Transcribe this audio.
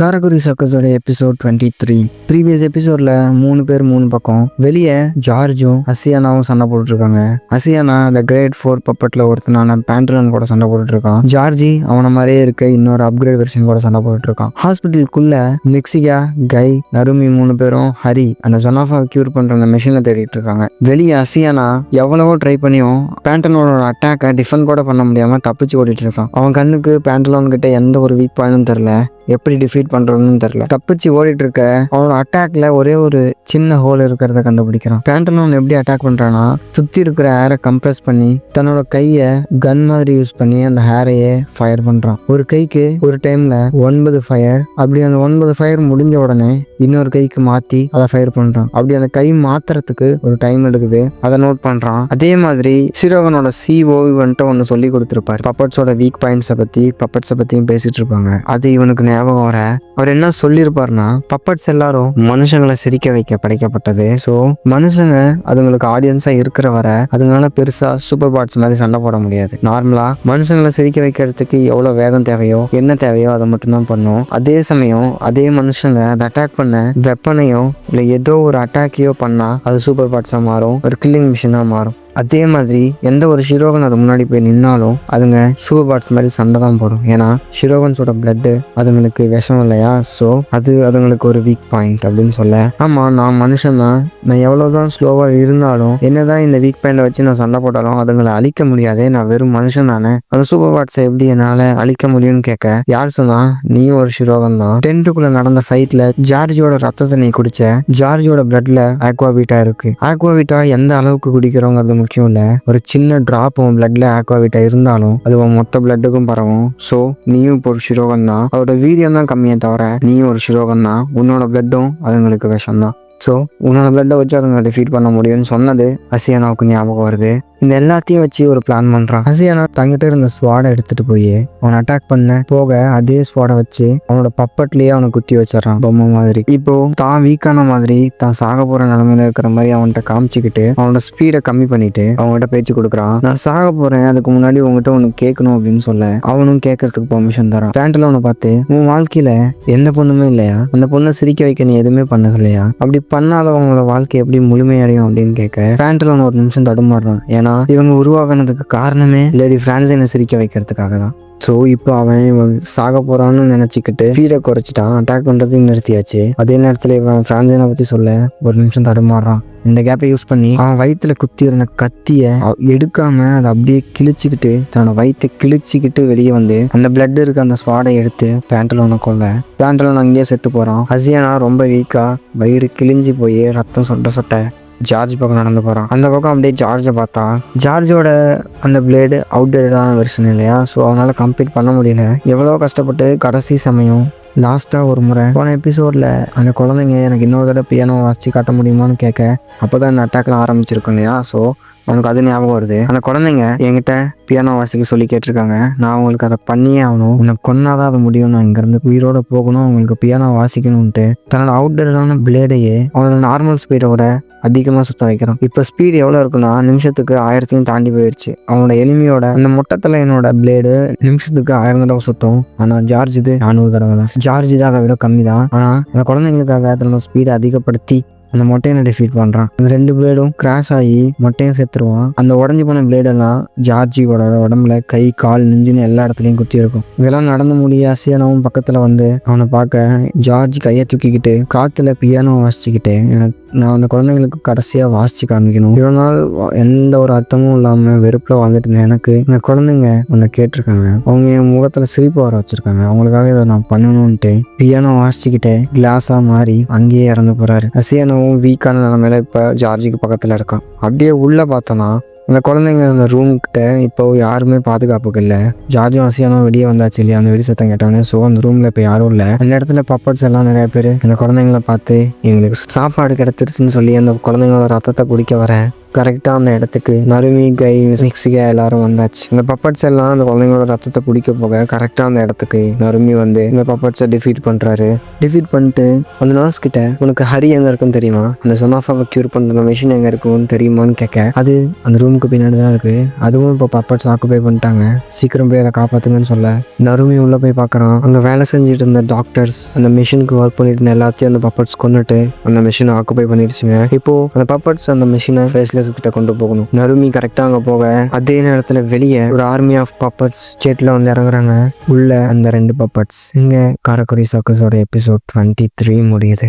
Karaikudi சர்க்கஸோட episode 23. Previous எபிசோட்ல 3 பேர் 3 பக்கம் வெளியே ஜார்ஜும் அசியானாவும் சண்டை போட்டுருக்காங்க. அசியானா த கிரேட் 4 பப்பட்ல ஒருத்தனான பேண்ட்ரன் கூட சண்டை போட்டுருக்கான். ஜார்ஜி அவனை மாதிரியே இருக்க இன்னொரு அப்கிரேட் வெர்ஷன் கூட சண்டை போட்டுருக்கான். ஹாஸ்பிட்டலுக்குள்ள நிக்ஸிகா, கை, நருமி 3 பேரும் ஹரி அந்த ஜொனாஃபா கியூர் பண்ற அந்த மெஷினை தேடிட்டு இருக்காங்க. வெளியே அசியானா எவ்வளவோ ட்ரை பண்ணியும் பேண்டலோனோட அட்டாக்கை டிஃபெண்ட் கூட பண்ண முடியாம தப்பிச்சு ஓடிட்டு இருக்கான். அவன் கண்ணுக்கு பேண்டலோன் கிட்ட எந்த ஒரு வீக் பாயிண்டும் தெரியல, எப்படி டிஃபீட் பண்றதுன்னு தெரியல. தப்பிச்சு ஓடிட்டு இருக்க அவனோட அட்டாக்ல ஒரே ஒரு சின்ன ஹோல் இருக்கிறத கண்டுபிடிக்கிறான். பேண்டலோன் எப்படி அட்டாக் பண்றான்னா, சுத்தி இருக்கிற ஹேரை கம்ப்ரெஸ் பண்ணி தன்னோட கையை கன் மாதிரி யூஸ் பண்ணி அந்த ஹேரையே ஃபயர் பண்றான். ஒரு கைக்கு ஒரு டைம்ல 9 ஃபயர். அப்படி அந்த 9 ஃபயர் முடிஞ்ச உடனே இன்னொரு கைக்கு மாத்தி அதை ஃபயர் பண்றான். அப்படி அந்த கை மாத்துறதுக்கு ஒரு டைம் எடுக்குது, அதை நோட் பண்றான். அதே மாதிரி சிரோவனோட சிஓ வந்துட்டு ஒன்னு சொல்லி கொடுத்துருப்பாரு. பப்பட்ஸோட வீக் பாயிண்ட்ஸை பத்தியும் பேசிட்டு இருப்பாங்க. அது இவனுக்கு ஞாபகம் வர அவர் என்ன சொல்லியிருப்பாருன்னா, பப்பட்ஸ் எல்லாரும் மனுஷங்களை சிரிக்க வைக்க படைக்கப்பட்டது. ஸோ மனுஷங்க அதுங்களுக்கு ஆடியன்ஸா இருக்கிற வர அதுனால பெருசா சூப்பர் பாட்ஸ் மாதிரி சண்டை போட முடியாது. நார்மலா மனுஷங்களை சிரிக்க வைக்கிறதுக்கு எவ்வளவு வேகம் தேவையோ என்ன தேவையோ அதை மட்டும்தான் பண்ணும். அதே சமயம் அதே மனுஷங்க அதை அட்டாக் பண்ண வெப்பனையோ இல்லை ஏதோ ஒரு அட்டாக்கையோ பண்ணா அது சூப்பர் பாட்ஸா மாறும், ஒரு கில்லிங் மிஷினா மாறும். அதே மாதிரி எந்த ஒரு ஷிரோகன் அது முன்னாடி போய் நின்னாலும் அதுங்க சூப்பர் பாட்ஸ் மாதிரி சண்டை தான் போடும். ஏன்னா ஷிரோகன்ஸோட பிளட்டு அதுங்களுக்கு விஷம் இல்லையா, ஸோ அது அதுங்களுக்கு ஒரு வீக் பாயிண்ட் அப்படின்னு சொல்ல. ஆமா, நான் மனுஷன் தான், நான் எவ்வளவுதான் ஸ்லோவா இருந்தாலும் என்னதான் இந்த வீக் பாயிண்டை வச்சு நான் சண்டை போட்டாலும் அதுங்களை அழிக்க முடியாது, நான் வெறும் மனுஷன் தானே, அந்த சூப்பர் பாட்ஸை எப்படி என்னால அழிக்க முடியும்னு கேட்க யார் சொன்னா, நீயும் ஒரு ஷிரோகன் தான். டென்ட்டுக்குள்ள நடந்த ஃபைட்ல ஜார்ஜோட ரத்தத்தை நீ குடிச்ச, ஜார்ஜோட பிளட்ல ஆக்வாபீட்டா இருக்கு. ஆக்வாபீட்டா எந்த அளவுக்கு குடிக்கிறோங்கிறது முக்கியம் இல்ல, ஒரு சின்ன டிராப் உன் பிளட்ல ஆக்வாவிட்டா இருந்தாலும் அது உன் மொத்த பிளட்டுக்கும் பரவும். ஸோ நீயும் இப்போ ஒரு ஷிரோகன் தான், அதோட வீரியம் தான் கம்மியே தவிர நீயும் ஒரு ஷிரோகன் தான், உன்னோட பிளட்டும் அதுங்களுக்கு விஷம் தான். ஸோ உன்னோட பிளட்டை வச்சு அதுங்களை டிஃபீட் பண்ண முடியும்னு சொன்னது அசியானாவுக்கு ஞாபகம் வருது. இந்த எல்லாத்தையும் வச்சு ஒரு பிளான் பண்றான். அசியானா தங்கிட்ட இருந்த ஸ்வாடை எடுத்துட்டு போய் அவனை அட்டாக் பண்ண போக அதே ஸ்வாடை வச்சு அவனோட பப்பட்லயே அவனை குத்தி வச்சிடறான், பொம்மை மாதிரி. இப்போ தான் வீக்கான மாதிரி தான் சாக போற நிலைமையில இருக்கிற மாதிரி அவன்கிட்ட காமிச்சுக்கிட்டு அவனோட ஸ்பீடை கம்மி பண்ணிட்டு அவங்ககிட்ட பேச்சு கொடுக்குறான். நான் சாக போறேன், அதுக்கு முன்னாடி உங்ககிட்ட உனக்கு கேட்கணும் அப்படின்னு சொல்ல அவனும் கேட்கறதுக்கு பெர்மிஷன் தரான். பேண்டலோனை பார்த்து, உன் வாழ்க்கையில எந்த பொண்ணுமே இல்லையா, அந்த பொண்ணை சிரிக்க வைக்க நீ எதுவுமே பண்ணலையா, அப்படி பண்ணாதவங்களோட வாழ்க்கை எப்படி முழுமையடையும் அப்படின்னு கேட்க பேண்டலோன் ஒரு நிமிஷம் தடுமாறுறான். ஏன்னா இவங்க உருவாகினதுக்கு காரணமே லேடி பிரான்சினை சிரிக்க வைக்கிறதுக்காக தான். ஸோ இப்போ அவன் சாக போறான்னு நினைச்சிக்கிட்டு ஸ்பீடை குறைச்சிட்டான், அட்டாக் பண்றதையும் நிறுத்தியாச்சு. அதே நேரத்தில் இவன் பிரான்சினை பத்தி சொல்ல ஒரு நிமிஷம் தடுமாறுறான். இந்த கேப்பை யூஸ் பண்ணி அவன் வயிற்றுல குத்தி இருந்த கத்தியை எடுக்காம அதை அப்படியே கிழிச்சுக்கிட்டு தன்னோட வயிற்றை கிழிச்சிக்கிட்டு வெளியே வந்து அந்த பிளட் இருக்க அந்த ஸ்வாடை எடுத்து பேண்டலோனை கொல்ல. பேண்டலோன் அங்கேயே செத்து போறான். அசியானா ரொம்ப வீக்கா வயிறு கிழிஞ்சி போய் ரத்தம் சொட்ட ஜார்ஜ் பக்கம் நடந்து போகிறான். அந்த பக்கம் அப்படியே ஜார்ஜை பார்த்தா ஜார்ஜோட அந்த பிளேடு அவுட்டேடான வெர்ஷன் இல்லையா, ஸோ அவனால் கம்ப்ளீட் பண்ண முடியல. எவ்வளோ கஷ்டப்பட்டு கடைசி சமயம் லாஸ்ட்டாக ஒரு முறை போன எபிசோடில் அந்த குழந்தைங்க எனக்கு இன்னொரு தடவை பியானோ வாசித்து காட்ட முடியுமான்னு கேட்க அப்போ தான் இந்த அட்டாக்லாம் ஆரம்பிச்சிருக்கோம் இல்லையா, ஸோ அவனுக்கு அது ஞாபகம் வருது. அந்த குழந்தைங்க என்கிட்ட பியானோ வாசிக்க சொல்லி கேட்டிருக்காங்க, நான் அவங்களுக்கு அதை பண்ணியே ஆகணும், உனக்கு கொன்னாதான் அது முடியும், நான் இங்கேருந்து உயிரோட போகணும், அவங்களுக்கு பியானோ வாசிக்கணும்ன்ட்டு தன்னோட அவுட்டடான பிளேடையே அவனோட நார்மல் ஸ்பீடோட அதிகமாக சுத்த வைக்கிறான். இப்போ ஸ்பீடு எவ்வளோ இருக்குன்னா நிமிஷத்துக்கு 1000 தாண்டி போயிடுச்சு. அவனோட எனிமியோட அந்த மொட்டத்தில் என்னோட பிளேடு நிமிஷத்துக்கு 1000 தடவை சுத்தம். ஆனால் ஜார்ஜ் இது 400 தடவை தான். ஜார்ஜ் தான் அதை விட கம்மி தான். ஆனால் அந்த குழந்தைங்களுக்காக தன்னோட ஸ்பீடை அதிகப்படுத்தி அந்த மொட்டையை டிஃபீட் பண்றான். அந்த 2 பிளேடும் கிராஷ் ஆகி மொட்டையும் செத்துருவான். அந்த உடஞ்சி போன பிளேடெல்லாம் ஜார்ஜியோட உடம்புல கை, கால், நெஞ்சுன்னு எல்லா இடத்துலையும் குத்தி இருக்கும். இதெல்லாம் நடந்து முடிய அசியானாவும் பக்கத்துல வந்து அவனை பார்க்க ஜார்ஜ் கையை தூக்கிக்கிட்டு காத்துல பியானோ வாசிச்சுக்கிட்டு, நான் அந்த குழந்தைங்களுக்கு கடைசியா வாசிச்சு காமிக்கணும், இவ்வளோ நாள் எந்த ஒரு அர்த்தமும் இல்லாம வெறுப்புல வாழ்ந்துட்டு இருந்தேன், எனக்கு இந்த குழந்தைங்க உன்னை கேட்டிருக்காங்க, அவங்க என் முகத்துல சிரிப்பு வர வச்சிருக்காங்க, அவங்களுக்காக இதை நான் பண்ணணும்ன்ட்டு பியானோ வாசிச்சுக்கிட்டே கிளாஸா மாறி அங்கேயே இறந்து போறாரு. அசியானா வீக்கான நிலைமையில இப்ப ஜார்ஜுக்கு பக்கத்துல இருக்கான். அப்படியே உள்ள பார்த்தோன்னா அந்த குழந்தைங்க அந்த ரூம் கிட்ட இப்போ யாருமே பாதுகாப்புக்கு இல்லை. ஜார்ஜும் அசியானும் வெளியே வந்தாச்சு இல்லையா, அந்த வெடி சத்தம் கேட்டவனே. ஸோ அந்த ரூம்ல இப்போ யாரும் இல்லை. அந்த இடத்துல பப்பட்ஸ் எல்லாம் நிறைய பேர் அந்த குழந்தைங்களை பார்த்து எங்களுக்கு சாப்பாடு கிடைச்சிருச்சுன்னு சொல்லி அந்த குழந்தைங்களோட ரத்தத்தை குடிக்க வர கரெக்டாக அந்த இடத்துக்கு நறுமி கை மிக்சிகா எல்லாரும் வந்தாச்சு. இந்த பப்பட்ஸ் எல்லாம் அந்த குழந்தைங்களோட ரத்தத்தை குடிக்க போக கரெக்டாக அந்த இடத்துக்கு நறுமி வந்து இந்த பப்பட்ஸை டிஃபீட் பண்ணுறாரு. டிஃபீட் பண்ணிட்டு அந்த நர்ஸ் கிட்ட உனக்கு ஹரி எங்கே இருக்குன்னு தெரியுமா, அந்த சொனாஃபாவை க்யூர் பண்ணுற மிஷின் எங்கே இருக்குன்னு தெரியுமான்னு கேட்க, அது அந்த ரூமுக்கு பின்னாடி தான் இருக்குது, அதுவும் இப்போ பப்பட்ஸ் ஆக்குபை பண்ணிட்டாங்க, சீக்கிரம் போய் அதை காப்பாற்றுங்கன்னு சொல்ல நறுமி உள்ளே போய் பார்க்குறான். அங்கே வேலை செஞ்சுட்டு இருந்த டாக்டர்ஸ் அந்த மிஷினுக்கு ஒர்க் பண்ணிட்டு எல்லாத்தையும் அந்த பப்பட்ஸ் கொண்டுட்டு அந்த மிஷினை ஆக்குபை பண்ணிருச்சுங்க. இப்போ அந்த பப்பட்ஸ் அந்த மிஷினை ஃபேஸ்லெஸ் கிட்ட கொண்டு போகணும். நறுமி கரெக்டாக அங்கே போக அதே நேரத்தில் வெளியே ஒரு ஆர்மி ஆஃப் பப்பட்ஸ் சேட்டில் வந்து இறங்குறாங்க. உள்ள அந்த 2 பப்பட்ஸ். இங்கே காரக்குடி சர்க்கஸோட எபிசோட் 23 முடியுது.